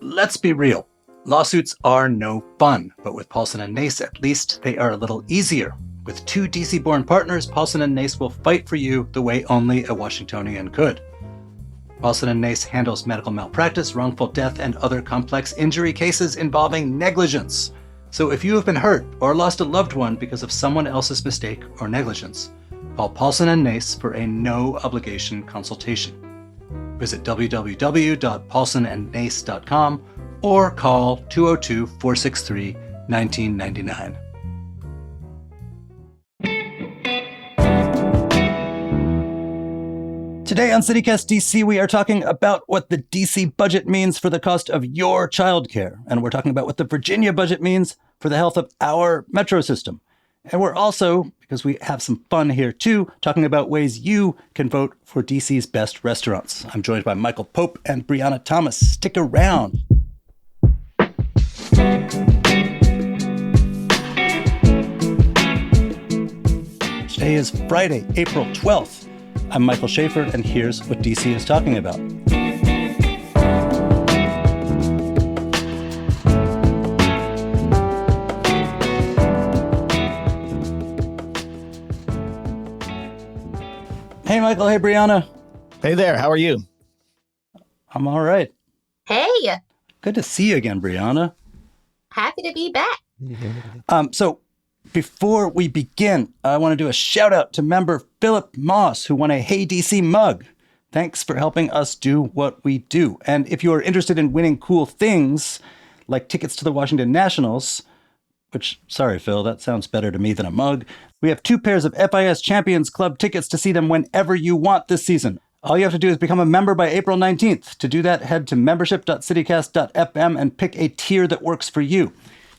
Let's be real. Lawsuits are no fun, but with Paulson & Nace, at least they are a little easier. With two DC-born partners, Paulson & Nace will fight for you the way only a Washingtonian could. Paulson & Nace handles medical malpractice, wrongful death, and other complex injury cases involving negligence. So if you have been hurt or lost a loved one because of someone else's mistake or negligence, call Paulson & Nace for a no-obligation consultation. Visit www.paulsonandnace.com or call 202-463-1999. Today on CityCast DC, we are talking about what the DC budget means for the cost of your childcare. And we're talking about what the Virginia budget means for the health of our metro system. And we're also, because we have some fun here too, talking about ways you can vote for DC's best restaurants. I'm joined by Michael Pope and Brianna Thomas. Stick around. Today is Friday, April 12th. I'm Michael Schaefer, and here's what DC is talking about. Hey, Michael. Hey, Brianna. Hey there. How are you? I'm all right. Hey. Good to see you again, Brianna. Happy to be back. So before we begin, I want to do a shout out to member Philip Moss, who won a Hey DC mug. Thanks for helping us do what we do. And if you are interested in winning cool things like tickets to the Washington Nationals, which, sorry, Phil, that sounds better to me than a mug. We have 2 pairs of FIS Champions Club tickets to see them whenever you want this season. All you have to do is become a member by April 19th. To do that, head to membership.citycast.fm and pick a tier that works for you.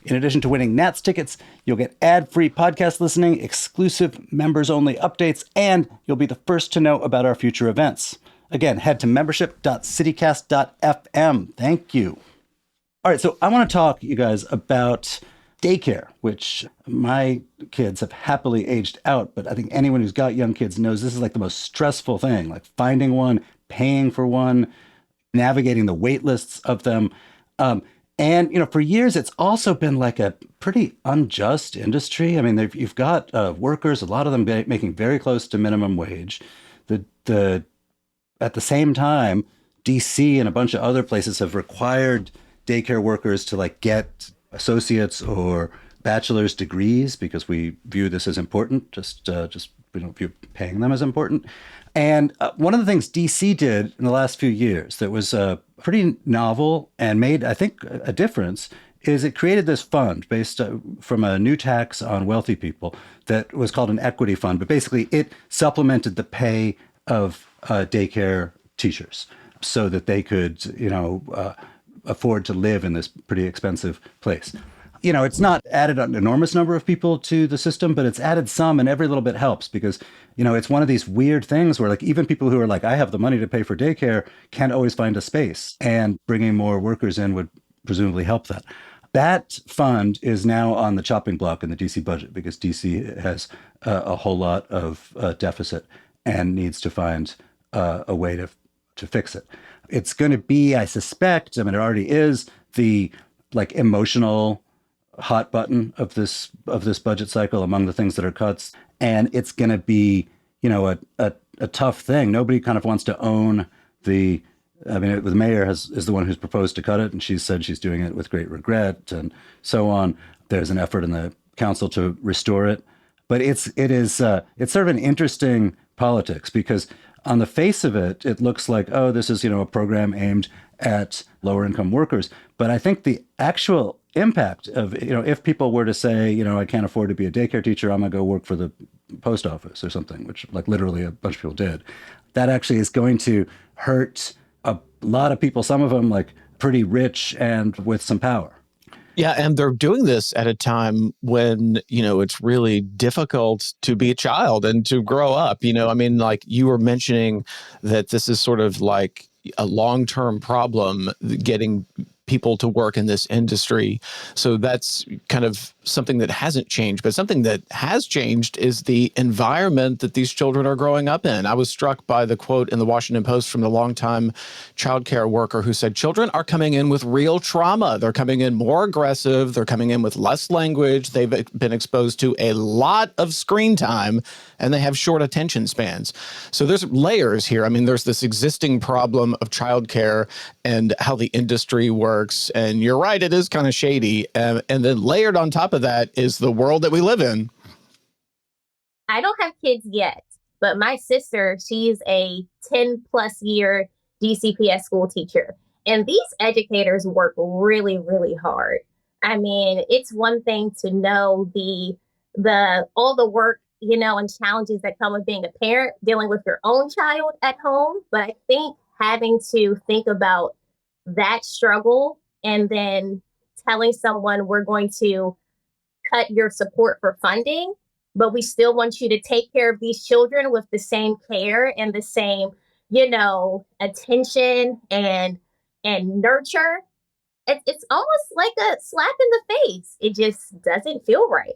In addition to winning Nats tickets, you'll get ad-free podcast listening, exclusive members-only updates, and you'll be the first to know about our future events. Again, head to membership.citycast.fm. Thank you. All right, so I want to talk, you guys, about daycare, which my kids have happily aged out, but I think anyone who's got young kids knows this is like the most stressful thing, like finding one, paying for one, navigating the wait lists of them. And, you know, for years, it's also been like a pretty unjust industry. I mean, you've got workers, a lot of them making very close to minimum wage. At the same time, DC and a bunch of other places have required daycare workers to like get associates or bachelor's degrees because we view this as important. Just we don't view paying them as important. And one of the things DC did in the last few years that was pretty novel and made, I think, a difference is it created this fund based from a new tax on wealthy people that was called an equity fund. But basically, it supplemented the pay of daycare teachers so that they could, afford to live in this pretty expensive place. You know, it's not added an enormous number of people to the system, but it's added some, and every little bit helps because, you know, it's one of these weird things where like even people who are like, I have the money to pay for daycare can't always find a space, and bringing more workers in would presumably help that. That fund is now on the chopping block in the DC budget because DC has a whole lot of deficit and needs to find a way to fix it. It's going to be, I suspect, I mean, it already is the like emotional hot button of this budget cycle among the things that are cuts. And it's going to be, you know, a tough thing. Nobody kind of wants to own the mayor is the one who's proposed to cut it. And she said she's doing it with great regret and so on. There's an effort in the council to restore it. But it's sort of an interesting politics because on the face of it, it looks like, oh, this is, you know, a program aimed at lower income workers. But I think the actual impact of, you know, if people were to say, you know, I can't afford to be a daycare teacher, I'm going to go work for the post office or something, which like literally a bunch of people did. That actually is going to hurt a lot of people, some of them like pretty rich and with some power. Yeah, and they're doing this at a time when, you know, it's really difficult to be a child and to grow up. You know, I mean, like you were mentioning that this is sort of like a long-term problem, getting people to work in this industry. So that's kind of something that hasn't changed. But something that has changed is the environment that these children are growing up in. I was struck by the quote in the Washington Post from the longtime childcare worker who said, children are coming in with real trauma. They're coming in more aggressive. They're coming in with less language. They've been exposed to a lot of screen time, and they have short attention spans. So there's layers here. I mean, there's this existing problem of childcare and how the industry works. And you're right, it is kind of shady. And then layered on top of that is the world that we live in. I don't have kids yet, but my sister, she's a 10 plus year DCPS school teacher. And these educators work really, really hard. I mean, it's one thing to know the all the work, and challenges that come with being a parent, dealing with your own child at home. But I think having to think about that struggle and then telling someone we're going to cut your support for funding, but we still want you to take care of these children with the same care and the same, attention and nurture. It's almost like a slap in the face. It just doesn't feel right.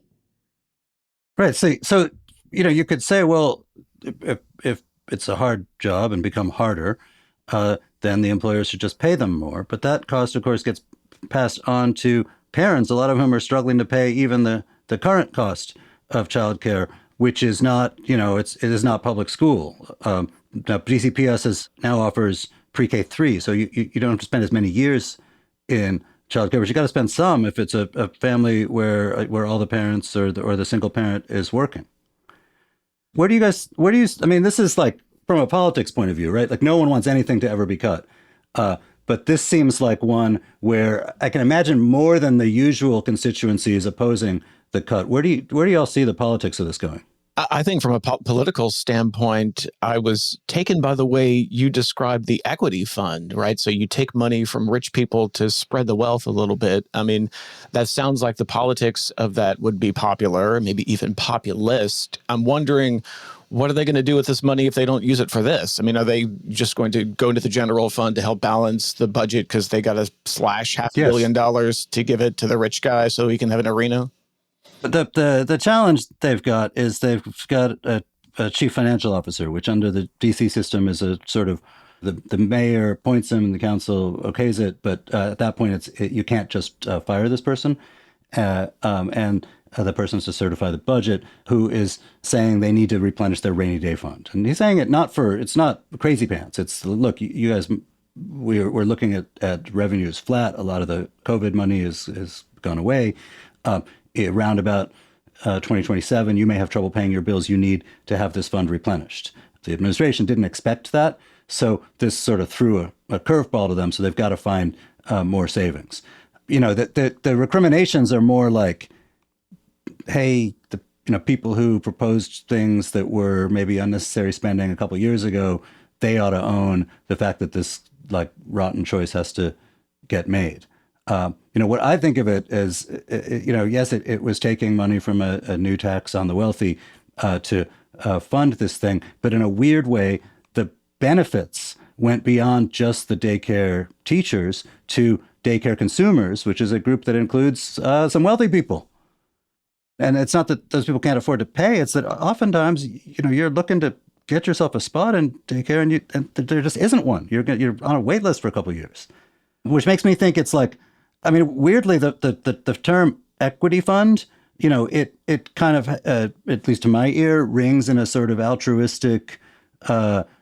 Right. So you could say, well, if it's a hard job and become harder, then the employers should just pay them more. But that cost, of course, gets passed on to parents, a lot of whom are struggling to pay even the current cost of childcare, which is not, it is not public school. Now, DCPS now offers pre-K 3, so you don't have to spend as many years in childcare, but you got to spend some if it's a family where all the parents or the single parent is working. I mean, this is like from a politics point of view, right? Like no one wants anything to ever be cut. But this seems like one where I can imagine more than the usual constituencies opposing the cut. Where do y'all see the politics of this going? I think from a political standpoint, I was taken by the way you described the equity fund, right? So you take money from rich people to spread the wealth a little bit. I mean, that sounds like the politics of that would be popular, maybe even populist. I'm wondering, what are they going to do with this money if they don't use it for this? I mean, are they just going to go into the general fund to help balance the budget because they got to slash $500 million to give it to the rich guy so he can have an arena? But the challenge they've got is they've got a chief financial officer, which under the DC system is a sort of the mayor appoints him and the council okays it. But at that point, you can't just fire this person. And the person's to certify the budget, who is saying they need to replenish their rainy day fund. And he's saying it it's not crazy pants. It's, look, you guys, we're looking at revenues flat. A lot of the COVID money is gone away. Around about 2027, you may have trouble paying your bills. You need to have this fund replenished. The administration didn't expect that, so this sort of threw a curveball to them, so they've got to find more savings. The recriminations are more like, hey, people who proposed things that were maybe unnecessary spending a couple of years ago, they ought to own the fact that this like rotten choice has to get made. What I think of it as, yes, it was taking money from a new tax on the wealthy to fund this thing, but in a weird way, the benefits went beyond just the daycare teachers to daycare consumers, which is a group that includes some wealthy people. And it's not that those people can't afford to pay; it's that oftentimes, you're looking to get yourself a spot in daycare, and there just isn't one. You're on a wait list for a couple of years, which makes me think it's like. I mean, weirdly, the term equity fund, it kind of, at least to my ear, rings in a sort of altruistic,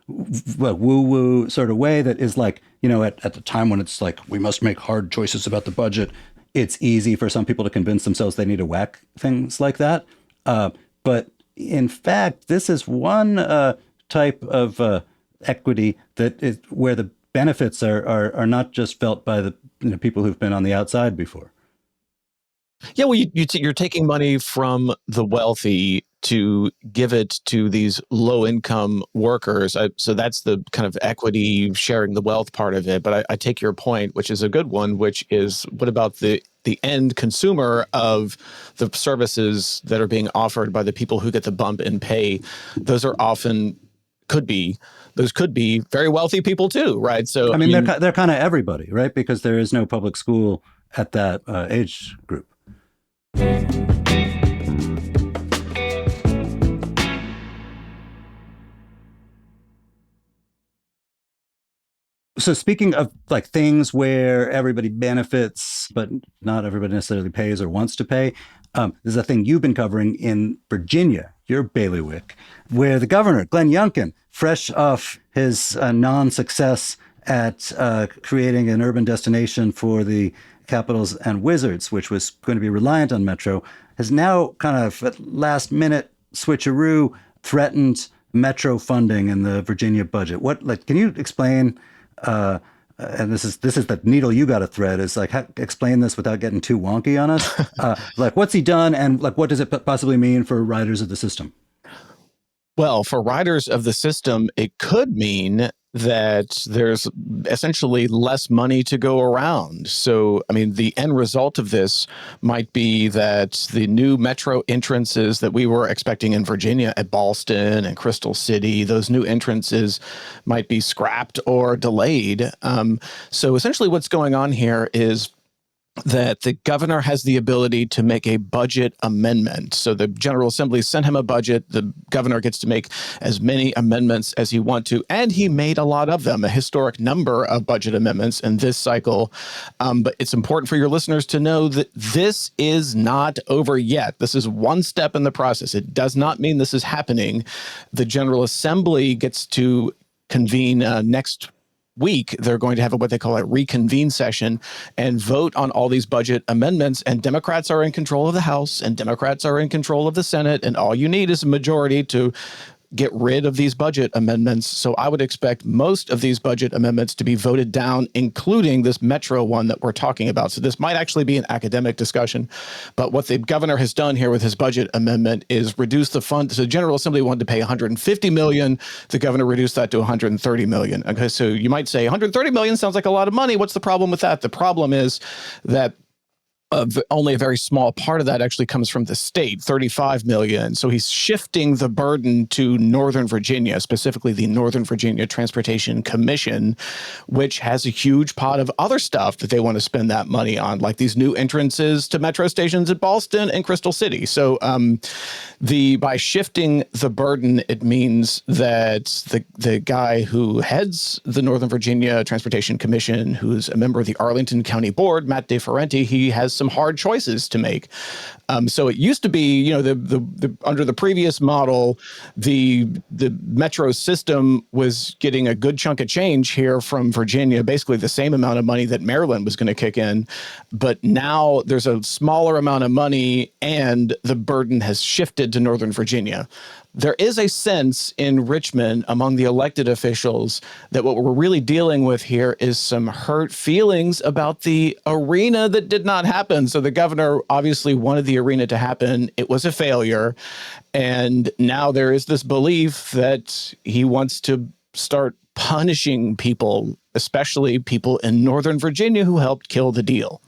woo-woo sort of way that is like, at the time when it's like, we must make hard choices about the budget, it's easy for some people to convince themselves they need to whack things like that. But in fact, this is one type of equity that is where the benefits are not just felt by the people who've been on the outside before. Yeah, well, you're taking money from the wealthy to give it to these low-income workers. So that's the kind of equity sharing the wealth part of it. But I take your point, which is a good one, which is what about the end consumer of the services that are being offered by the people who get the bump in pay? Those are often could be those could be very wealthy people too, right? So I mean, they're kind of everybody, right? Because there is no public school at that age group. So speaking of like things where everybody benefits, but not everybody necessarily pays or wants to pay, there's a thing you've been covering in Virginia, your bailiwick, where the governor, Glenn Youngkin, fresh off his non-success at creating an urban destination for the Capitals and Wizards, which was going to be reliant on Metro, has now kind of at last minute switcheroo threatened Metro funding in the Virginia budget. Can you explain? And this is the needle you got to thread, is like, explain this without getting too wonky on us. Like, what's he done, and like, what does it possibly mean for riders of the system? Well, for riders of the system, it could mean that there's essentially less money to go around. So, I mean, the end result of this might be that the new metro entrances that we were expecting in Virginia at Ballston and Crystal City, those new entrances might be scrapped or delayed. So essentially what's going on here is that the governor has the ability to make a budget amendment. So the General Assembly sent him a budget. The governor gets to make as many amendments as he wants to, and he made a lot of them, a historic number of budget amendments in this cycle. But it's important for your listeners to know that this is not over yet. This is one step in the process. It does not mean this is happening. The General Assembly gets to convene next week. They're going to have what they call a reconvene session and vote on all these budget amendments. And Democrats are in control of the House and Democrats are in control of the Senate. And all you need is a majority to get rid of these budget amendments. So I would expect most of these budget amendments to be voted down, including this Metro one that we're talking about. So this might actually be an academic discussion. But what the governor has done here with his budget amendment is reduce the fund. So the General Assembly wanted to pay $150 million. The governor reduced that to $130 million. Okay, so you might say $130 million sounds like a lot of money. What's the problem with that? The problem is that only a very small part of that actually comes from the state, $35 million. So he's shifting the burden to Northern Virginia, specifically the Northern Virginia Transportation Commission, which has a huge pot of other stuff that they want to spend that money on, like these new entrances to metro stations at Ballston and Crystal City. So by shifting the burden, it means that the guy who heads the Northern Virginia Transportation Commission, who's a member of the Arlington County Board, Matt DeFerenti, he has some hard choices to make. So it used to be, the under the previous model, the metro system was getting a good chunk of change here from Virginia, basically the same amount of money that Maryland was going to kick in. But now there's a smaller amount of money and the burden has shifted to Northern Virginia. There is a sense in Richmond among the elected officials that what we're really dealing with here is some hurt feelings about the arena that did not happen. So the governor obviously wanted the arena to happen. It was a failure. And now there is this belief that he wants to start punishing people, especially people in Northern Virginia who helped kill the deal.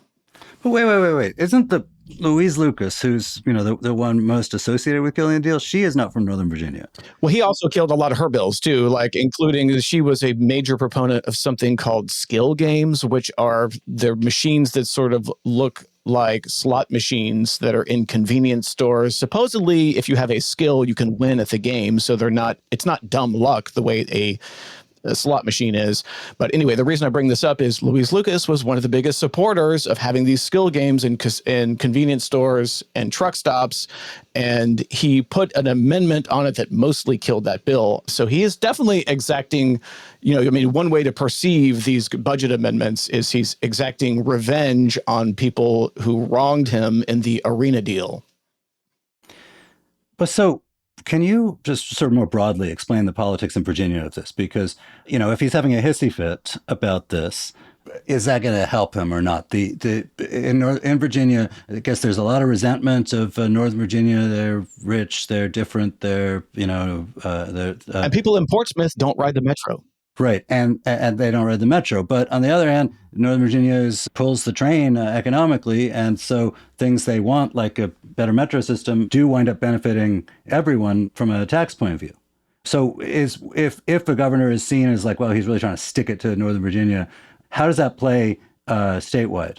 But wait. Isn't the Louise Lucas, who's, the one most associated with killing the deal, she is not from Northern Virginia. Well, he also killed a lot of her bills too, like including she was a major proponent of something called skill games, which are the machines that sort of look like slot machines that are in convenience stores. Supposedly, if you have a skill, you can win at the game. So it's not dumb luck the way a slot machine is. But anyway, the reason I bring this up is Louise Lucas was one of the biggest supporters of having these skill games in convenience stores and truck stops. And he put an amendment on it that mostly killed that bill. So he is definitely exacting, one way to perceive these budget amendments is he's exacting revenge on people who wronged him in the arena deal. But so, can you just sort of more broadly explain the politics in Virginia of this? Because, if he's having a hissy fit about this, is that going to help him or not? In Virginia, I guess there's a lot of resentment of Northern Virginia. They're rich, they're different, they're, and people in Portsmouth don't ride the metro. Right. And they don't ride the metro. But on the other hand, Northern Virginia pulls the train economically. And so things they want, like a better metro system, do wind up benefiting everyone from a tax point of view. So if the governor is seen as like, well, he's really trying to stick it to Northern Virginia, how does that play statewide?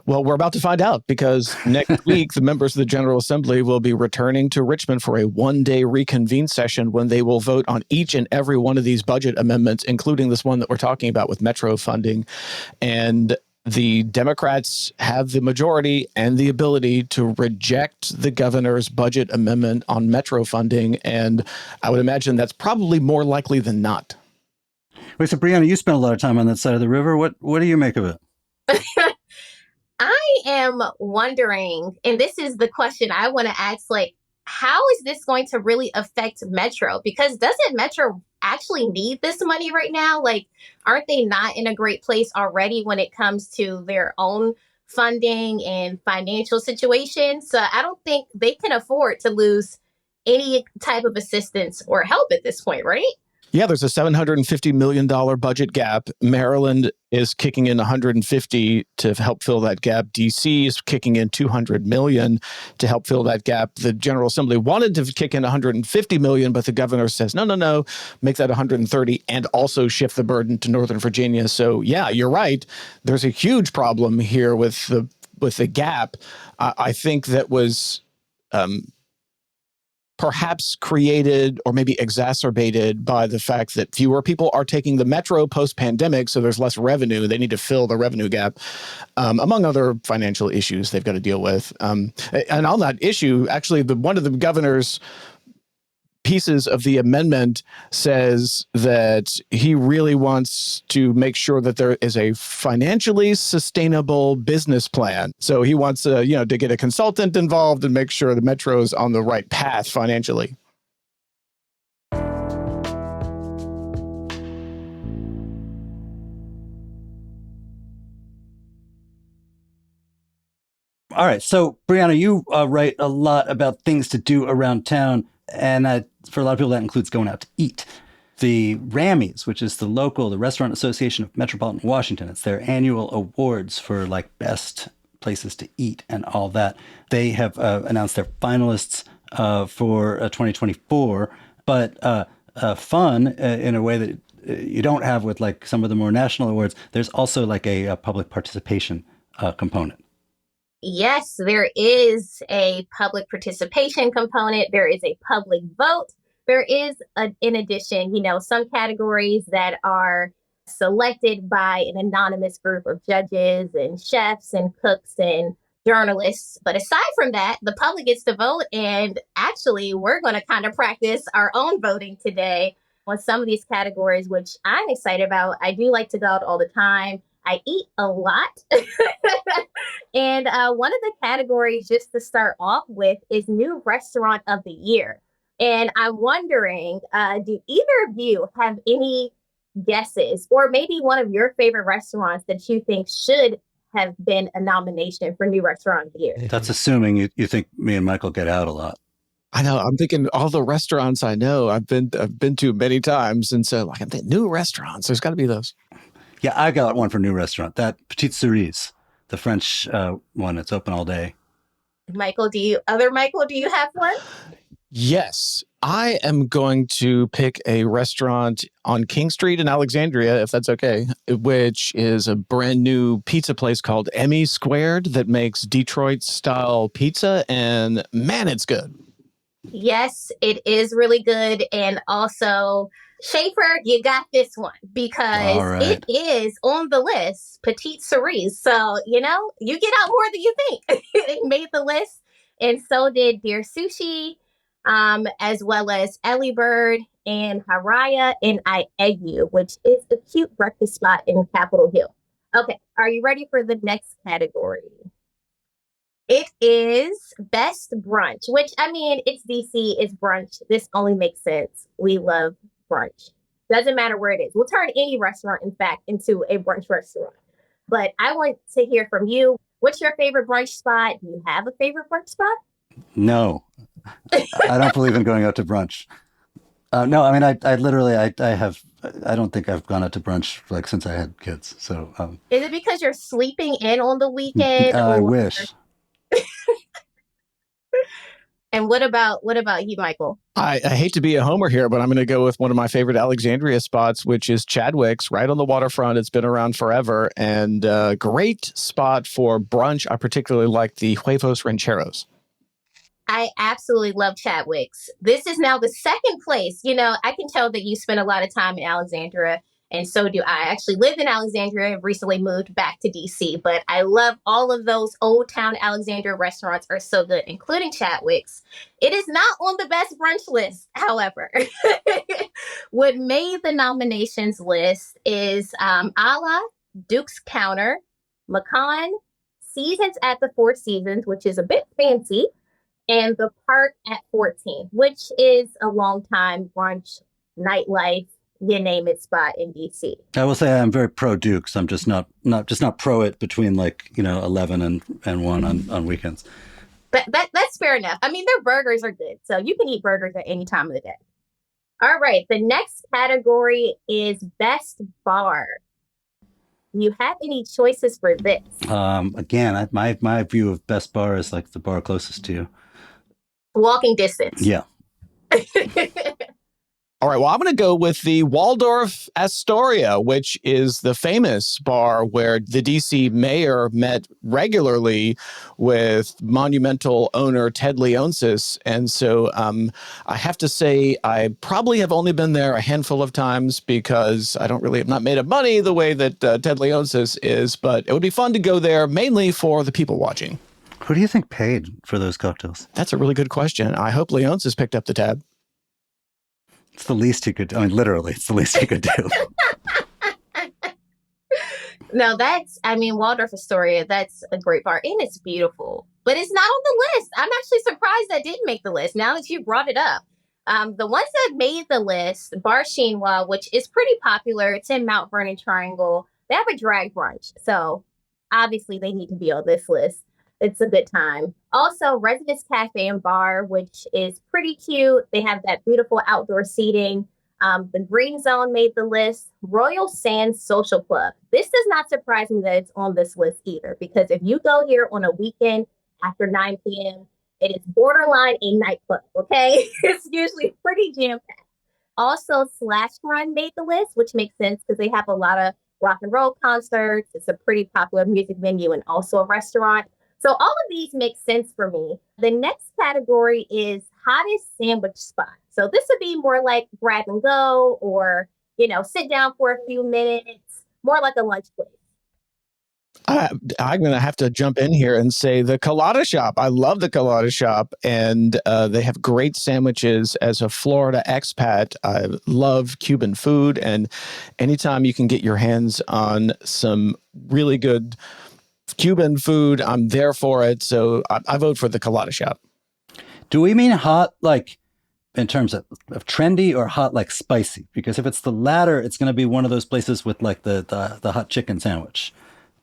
Well, we're about to find out because next week, the members of the General Assembly will be returning to Richmond for a one-day reconvene session when they will vote on each and every one of these budget amendments, including this one that we're talking about with Metro funding. And the Democrats have the majority and the ability to reject the governor's budget amendment on Metro funding. And I would imagine that's probably more likely than not. Wait, so Brianna, you spent a lot of time on that side of the river. What do you make of it? I am wondering, and this is the question I want to ask, like, how is this going to really affect Metro? Because doesn't Metro actually need this money right now? Like, aren't they not in a great place already when it comes to their own funding and financial situation? So I don't think they can afford to lose any type of assistance or help at this point, right? Yeah, there's a $750 million budget gap. Maryland is kicking in 150 to help fill that gap. DC is kicking in 200 million to help fill that gap. The General Assembly wanted to kick in 150 million, but the governor says, no, make that 130 and also shift the burden to Northern Virginia. So yeah, you're right. There's a huge problem here with the gap. I think that was perhaps created or maybe exacerbated by the fact that fewer people are taking the Metro post-pandemic, so there's less revenue. They need to fill the revenue gap, among other financial issues they've got to deal with. And on that issue, actually, one of the governor's pieces of the amendment says that he really wants to make sure that there is a financially sustainable business plan. So he wants to get a consultant involved and make sure the Metro is on the right path financially. All right. So, Brianna, you write a lot about things to do around town. And for a lot of people, that includes going out to eat. The Rammies, which is the Restaurant Association of Metropolitan Washington, it's their annual awards for like best places to eat and all that. They have announced their finalists for 2024, but fun in a way that you don't have with like some of the more national awards. There's also like a public participation component. Yes, there is a public participation component. There is a public vote. There is, in addition, some categories that are selected by an anonymous group of judges and chefs and cooks and journalists. But aside from that, the public gets to vote. And actually, we're going to kind of practice our own voting today on some of these categories, which I'm excited about. I do like to go out all the time. I eat a lot. And one of the categories, just to start off with, is New Restaurant of the Year. And I'm wondering, do either of you have any guesses, or maybe one of your favorite restaurants that you think should have been a nomination for New Restaurant of the Year? That's assuming you think me and Michael get out a lot. I know. I'm thinking all the restaurants I know I've been to many times, and so like I'm thinking new restaurants. There's got to be those. Yeah, I got one for New Restaurant. That Petite Cerise, the French one. It's open all day. Michael, do you have one? Yes, I am going to pick a restaurant on King Street in Alexandria, if that's okay, which is a brand new pizza place called Emmy Squared that makes Detroit-style pizza, and man, it's good. Yes, it is really good. And also, Schaefer, you got this one because it is on the list, Petite Cerise. So, you get out more than you think. It made the list. And so did Dear Sushi, as well as Ellie Bird and Haraya and I Egg You, which is a cute breakfast spot in Capitol Hill. Okay, are you ready for the next category? It is Best Brunch, which, I mean, it's DC, it's brunch. This only makes sense. We love brunch. Doesn't matter where it is. We'll turn any restaurant, in fact, into a brunch restaurant. But I want to hear from you. What's your favorite brunch spot? Do you have a favorite brunch spot? No, I don't believe in going out to brunch. No, I mean, I don't think I've gone out to brunch like since I had kids. So, is it because you're sleeping in on the weekend? I wish. And what about you, Michael? I hate to be a homer here, but I'm going to go with one of my favorite Alexandria spots, which is Chadwick's, right on the waterfront. It's been around forever, and great spot for brunch. I particularly like the huevos rancheros. I absolutely love Chadwick's. This is now the second place. I can tell that you spend a lot of time in Alexandria, and so do I. Actually lived in Alexandria and recently moved back to DC, but I love all of those old town Alexandria restaurants are so good, including Chadwick's. It is not on the best brunch list, however. What made the nominations list is Ala, Duke's Counter, Macan, Seasons at the Four Seasons, which is a bit fancy, and the Park at 14, which is a long time brunch, nightlife, you name it spot in DC. I will say I'm very pro Dukes. I'm just not pro it between 11 and 1 on weekends. But that's fair enough. I mean, their burgers are good, so you can eat burgers at any time of the day. All right, the next category is Best Bar. Do you have any choices for this? Again, my view of best bar is like the bar closest to you. Walking distance. Yeah. All right, well, I'm going to go with the Waldorf Astoria, which is the famous bar where the DC mayor met regularly with monumental owner Ted Leonsis. And so I have to say I probably have only been there a handful of times because I have not made of money the way that Ted Leonsis is, but it would be fun to go there mainly for the people watching. Who do you think paid for those cocktails? That's a really good question. I hope Leonsis picked up the tab. It's the least he could. I mean, literally, it's the least he could do. No, Waldorf Astoria, that's a great bar, and it's beautiful, but it's not on the list. I'm actually surprised that didn't make the list now that you brought it up. The ones that made the list, Bar Chinois, which is pretty popular. It's in Mount Vernon Triangle. They have a drag brunch, so obviously they need to be on this list. It's a good time. Also, Residence Cafe and Bar, which is pretty cute. They have that beautiful outdoor seating. The Green Zone made the list. Royal Sands Social Club. This does not surprise me that it's on this list either, because if you go here on a weekend after 9 p.m., it is borderline a nightclub, okay? It's usually pretty jam-packed. Also, Slash Run made the list, which makes sense because they have a lot of rock and roll concerts. It's a pretty popular music venue and also a restaurant. So all of these make sense for me. The next category is hottest sandwich spot. So this would be more like grab and go or, sit down for a few minutes, more like a lunch place. I'm going to have to jump in here and say the Colada Shop. I love the Colada Shop, and they have great sandwiches. As a Florida expat, I love Cuban food, and anytime you can get your hands on some really good Cuban food, I'm there for it. So I vote for the Colada Shop. Do we mean hot like in terms of trendy or hot like spicy? Because if it's the latter, it's going to be one of those places with like the hot chicken sandwich.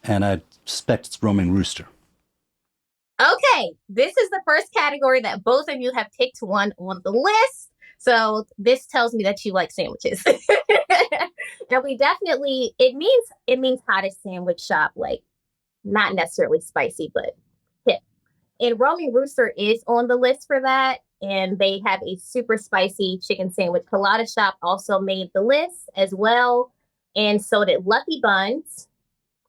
And I suspect it's Roaming Rooster. Okay, this is the first category that both of you have picked one on the list. So this tells me that you like sandwiches. And it means hottest sandwich shop, like not necessarily spicy, but hip. And Roaming Rooster is on the list for that. And they have a super spicy chicken sandwich. Colada Shop also made the list as well. And so did Lucky Buns,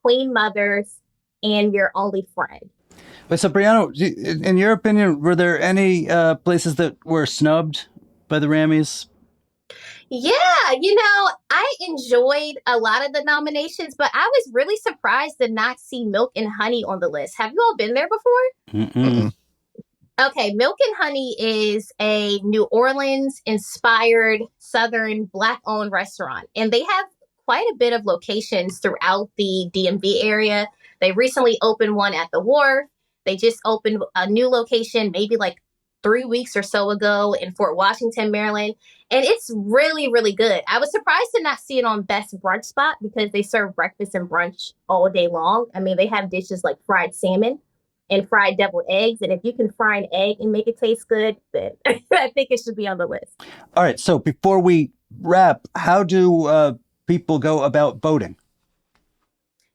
Queen Mother's, and Your Only Friend. Wait, so Brianna, in your opinion, were there any places that were snubbed by the Rammies? Yeah, I enjoyed a lot of the nominations, but I was really surprised to not see Milk and Honey on the list. Have you all been there before? Mm-mm. Okay, Milk and Honey is a New Orleans inspired Southern Black owned restaurant, and they have quite a bit of locations throughout the DMV area. They recently opened one at the Wharf. They just opened a new location maybe like 3 weeks or so ago in Fort Washington, Maryland. And it's really, really good. I was surprised to not see it on Best Brunch Spot because they serve breakfast and brunch all day long. I mean, they have dishes like fried salmon and fried deviled eggs. And if you can fry an egg and make it taste good, then I think it should be on the list. All right. So before we wrap, how do people go about voting?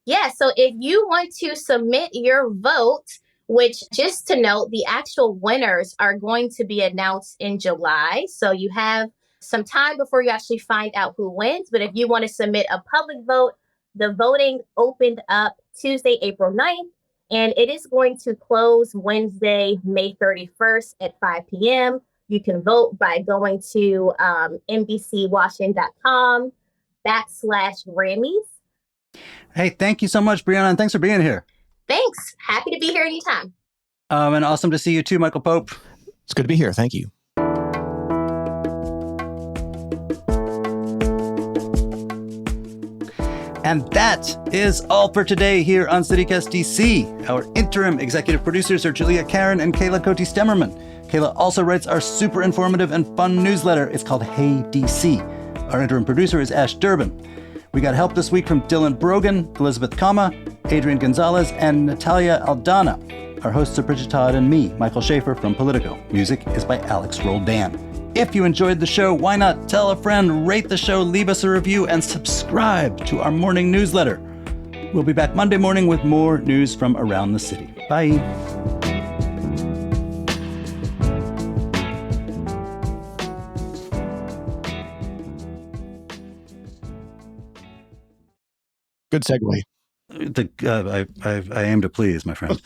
Yeah. So if you want to submit your vote, which, just to note, the actual winners are going to be announced in July. So you have some time before you actually find out who wins. But if you want to submit a public vote, the voting opened up Tuesday, April 9th, and it is going to close Wednesday, May 31st at 5 p.m. You can vote by going to NBCWashington.com/Grammys. Hey, thank you so much, Brianna, and thanks for being here. Thanks. Happy to be here anytime. And awesome to see you too, Michael Pope. It's good to be here. Thank you. And that is all for today here on CityCast DC. Our interim executive producers are Julia Karen and Kayla Cote-Stemmerman. Kayla also writes our super informative and fun newsletter. It's called Hey DC. Our interim producer is Ash Durbin. We got help this week from Dylan Brogan, Elizabeth Kama, Adrian Gonzalez, and Natalia Aldana. Our hosts are Bridget Todd and me, Michael Schaefer from Politico. Music is by Alex Roldan. If you enjoyed the show, why not tell a friend, rate the show, leave us a review, and subscribe to our morning newsletter. We'll be back Monday morning with more news from around the city. Bye. Good segue. I aim to please, my friend.